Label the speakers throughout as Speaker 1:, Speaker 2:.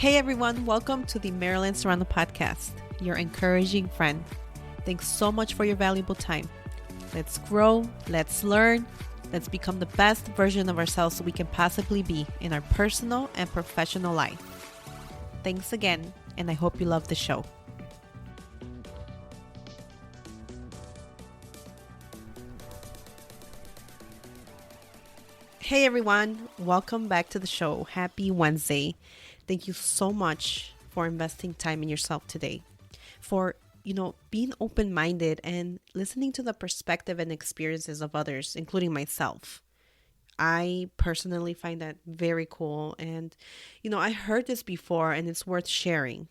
Speaker 1: Hey everyone, welcome to the Maryland Serrano podcast, your encouraging friend. Thanks so much for your valuable time. Let's grow, let's learn, let's become the best version of ourselves we can possibly be in our personal and professional life. Thanks again, and I hope you love the show. Hey everyone, welcome back to the show. Happy Wednesday. Thank you so much for investing time in yourself today, for being open-minded and listening to the perspective and experiences of others, including myself. I personally find that very cool, and I heard this before and it's worth sharing.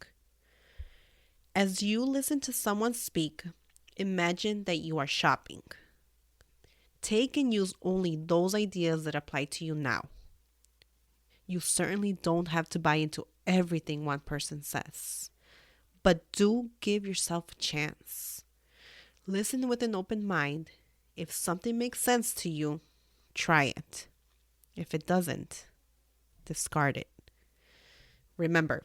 Speaker 1: As you listen to someone speak, imagine that you are shopping. Take and use only those ideas that apply to you now. You certainly don't have to buy into everything one person says, but do give yourself a chance. Listen with an open mind. If something makes sense to you, try it. If it doesn't, discard it. Remember,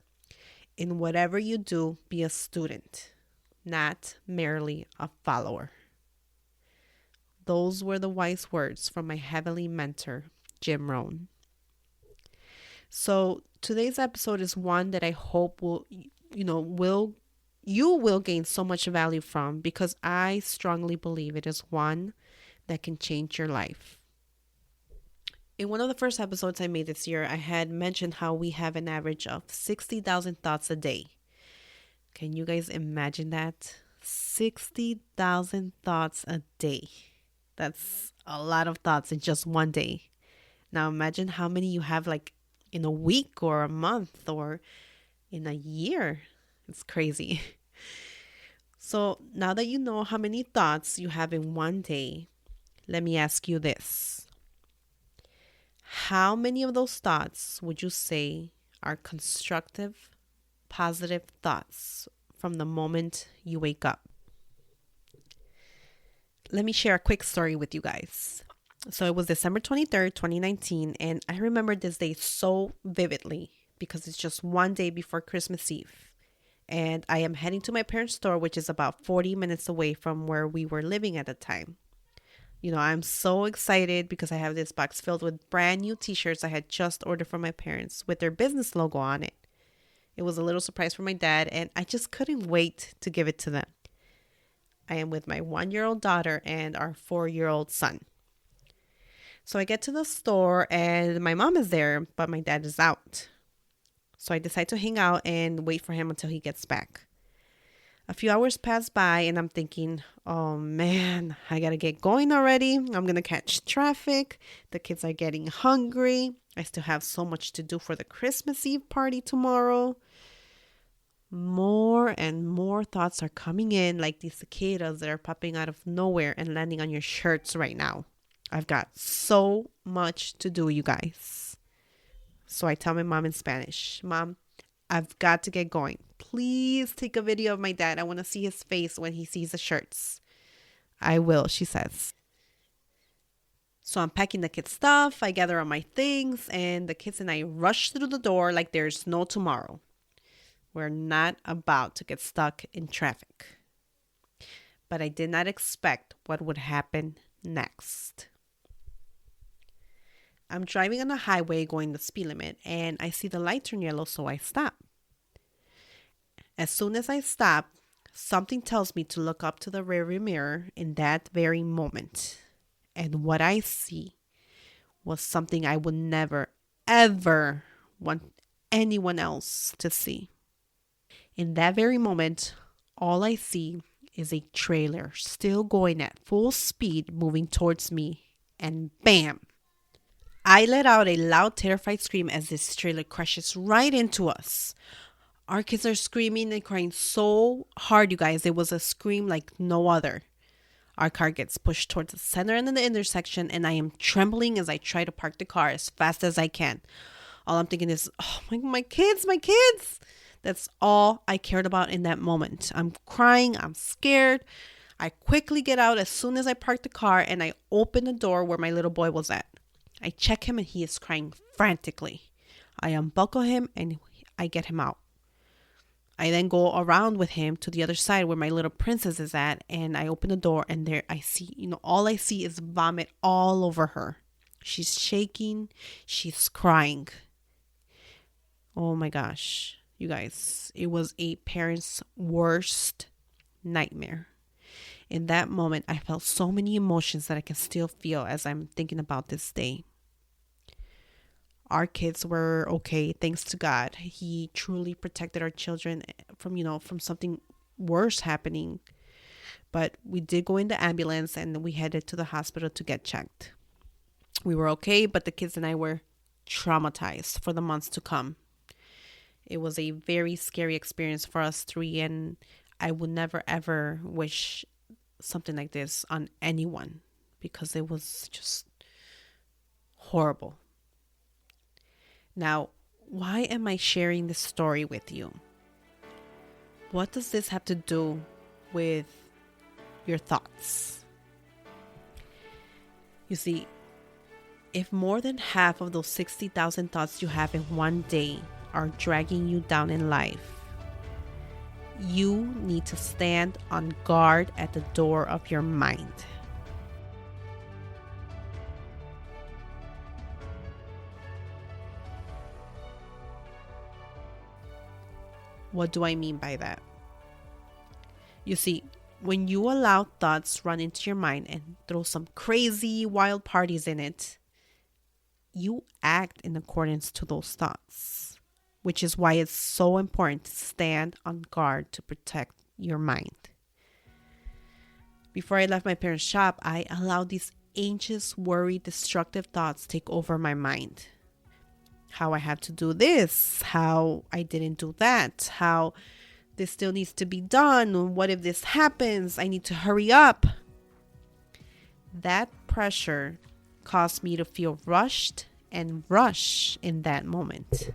Speaker 1: in whatever you do, be a student, not merely a follower. Those were the wise words from my heavenly mentor, Jim Rohn. So today's episode is one that I hope you will gain so much value from, because I strongly believe it is one that can change your life. In one of the first episodes I made this year, I had mentioned how we have an average of 60,000 thoughts a day. Can you guys imagine that? 60,000 thoughts a day. That's a lot of thoughts in just one day. Now imagine how many you have in a week or a month or in a year. It's crazy. So now that you know how many thoughts you have in one day, let me ask you this. How many of those thoughts would you say are constructive, positive thoughts from the moment you wake up? Let me share a quick story with you guys. So it was December 23rd, 2019, and I remember this day so vividly because it's just one day before Christmas Eve. And I am heading to my parents' store, which is about 40 minutes away from where we were living at the time. I'm so excited because I have this box filled with brand new t-shirts I had just ordered for my parents with their business logo on it. It was a little surprise for my dad, and I just couldn't wait to give it to them. I am with my 1-year-old daughter and our 4-year-old son. So I get to the store and my mom is there, but my dad is out. So I decide to hang out and wait for him until he gets back. A few hours pass by and I'm thinking, oh man, I gotta get going already. I'm gonna catch traffic. The kids are getting hungry. I still have so much to do for the Christmas Eve party tomorrow. More and more thoughts are coming in, like these cicadas that are popping out of nowhere and landing on your shirts right now. I've got so much to do, you guys. So I tell my mom in Spanish, Mom, I've got to get going. Please take a video of my dad. I want to see his face when he sees the shirts. I will, she says. So I'm packing the kids' stuff. I gather all my things, and the kids and I rush through the door like there's no tomorrow. We're not about to get stuck in traffic. But I did not expect what would happen next. I'm driving on a highway going the speed limit, and I see the light turn yellow, so I stop. As soon as I stop, something tells me to look up to the rearview mirror in that very moment. And what I see was something I would never, ever want anyone else to see. In that very moment, all I see is a trailer still going at full speed moving towards me, and bam! I let out a loud, terrified scream as this trailer crashes right into us. Our kids are screaming and crying so hard, you guys. It was a scream like no other. Our car gets pushed towards the center and the intersection, and I am trembling as I try to park the car as fast as I can. All I'm thinking is, oh, my kids, my kids. That's all I cared about in that moment. I'm crying. I'm scared. I quickly get out as soon as I park the car, and I open the door where my little boy was at. I check him and he is crying frantically. I unbuckle him and I get him out. I then go around with him to the other side where my little princess is at, and I open the door, and there I see, all I see is vomit all over her. She's shaking, she's crying. Oh my gosh, you guys, it was a parent's worst nightmare. In that moment, I felt so many emotions that I can still feel as I'm thinking about this day. Our kids were okay, thanks to God. He truly protected our children from something worse happening. But we did go in the ambulance and we headed to the hospital to get checked. We were okay, but the kids and I were traumatized for the months to come. It was a very scary experience for us three, and I would never ever wish something like this on anyone because it was just horrible. Now, why am I sharing this story with you? What does this have to do with your thoughts? You see, if more than half of those 60,000 thoughts you have in one day are dragging you down in life, you need to stand on guard at the door of your mind. What do I mean by that? You see, when you allow thoughts run into your mind and throw some crazy wild parties in it, you act in accordance to those thoughts, which is why it's so important to stand on guard to protect your mind. Before I left my parents' shop, I allowed these anxious, worried, destructive thoughts take over my mind. How I have to do this, how I didn't do that, how this still needs to be done, what if this happens, I need to hurry up. That pressure caused me to feel rushed and rush in that moment.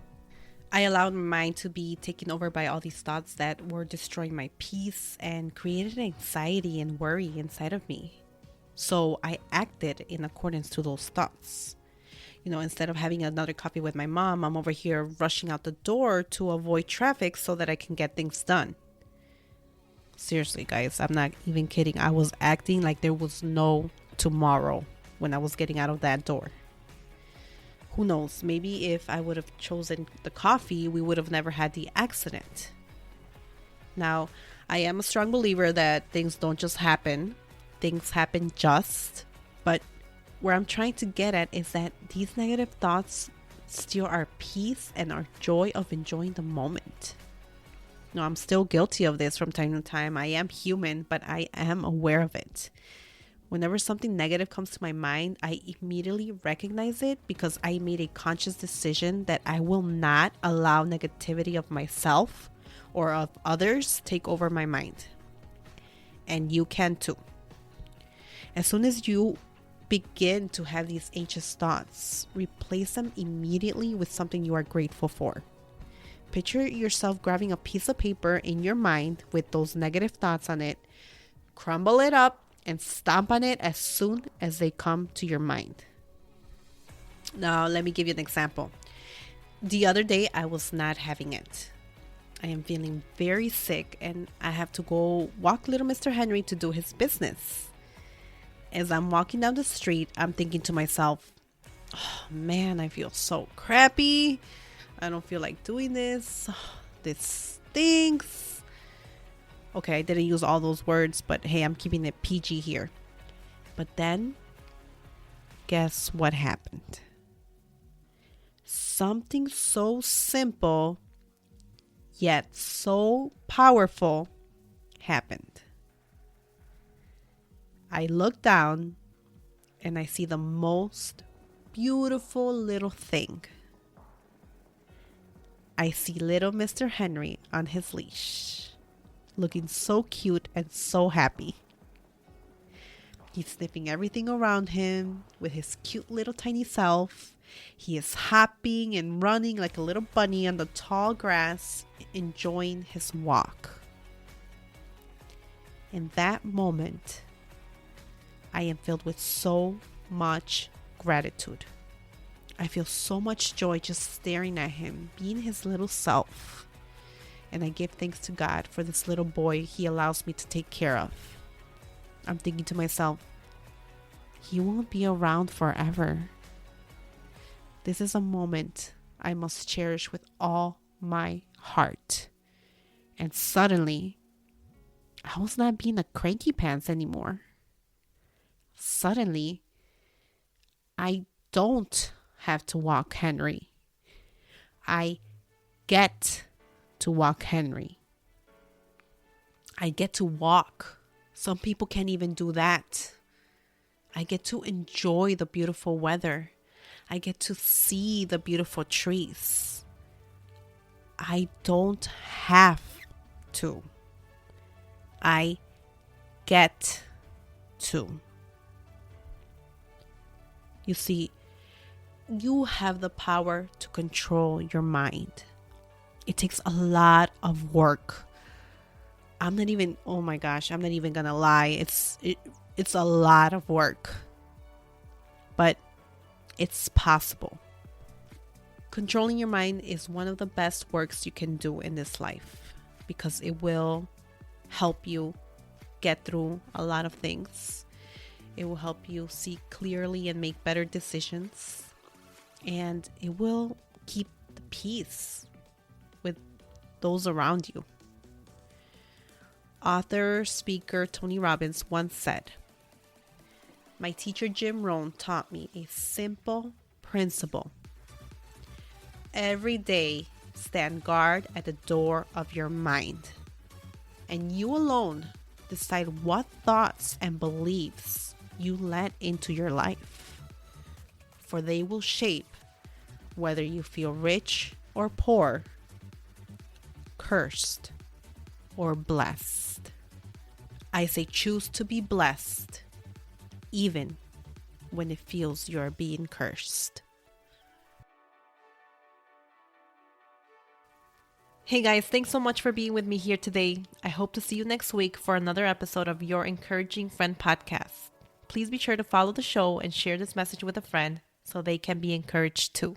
Speaker 1: I allowed my mind to be taken over by all these thoughts that were destroying my peace and created anxiety and worry inside of me. So I acted in accordance to those thoughts. Instead of having another coffee with my mom, I'm over here rushing out the door to avoid traffic so that I can get things done. Seriously, guys, I'm not even kidding. I was acting like there was no tomorrow when I was getting out of that door. Who knows? Maybe if I would have chosen the coffee, we would have never had the accident. Now, I am a strong believer that things don't just happen. Things happen just. But where I'm trying to get at is that these negative thoughts steal our peace and our joy of enjoying the moment. Now, I'm still guilty of this from time to time. I am human, but I am aware of it. Whenever something negative comes to my mind, I immediately recognize it because I made a conscious decision that I will not allow negativity of myself or of others take over my mind. And you can too. As soon as you begin to have these anxious thoughts, replace them immediately with something you are grateful for. Picture yourself grabbing a piece of paper in your mind with those negative thoughts on it, crumble it up, and stomp on it as soon as they come to your mind. Now, let me give you an example. The other day, I was not having it. I am feeling very sick and I have to go walk little Mr. Henry to do his business. As I'm walking down the street, I'm thinking to myself, oh man, I feel so crappy. I don't feel like doing this. Oh, this stinks. Okay, I didn't use all those words, but hey, I'm keeping it PG here. But then, guess what happened? Something so simple, yet so powerful happened. I look down and I see the most beautiful little thing. I see little Mr. Henry on his leash, looking so cute and so happy. He's sniffing everything around him with his cute little tiny self. He is hopping and running like a little bunny on the tall grass, enjoying his walk. In that moment, I am filled with so much gratitude. I feel so much joy just staring at him, being his little self. And I give thanks to God for this little boy he allows me to take care of. I'm thinking to myself, he won't be around forever. This is a moment I must cherish with all my heart. And suddenly, I was not being a cranky pants anymore. Suddenly, I don't have to walk Henry. I get to walk Henry. I get to walk. Some people can't even do that. I get to enjoy the beautiful weather. I get to see the beautiful trees. I don't have to. I get to. You see, you have the power to control your mind. It takes a lot of work. I'm not even gonna lie. It's a lot of work. But it's possible. Controlling your mind is one of the best works you can do in this life because it will help you get through a lot of things. It will help you see clearly and make better decisions. And it will keep the peace with those around you. Author, speaker Tony Robbins once said, "My teacher Jim Rohn taught me a simple principle. Every day, stand guard at the door of your mind, and you alone decide what thoughts and beliefs you let into your life, for they will shape whether you feel rich or poor, cursed or blessed." I say choose to be blessed, even when it feels you're being cursed. Hey guys, thanks so much for being with me here today. I hope to see you next week for another episode of Your Encouraging Friend podcast. Please be sure to follow the show and share this message with a friend so they can be encouraged too.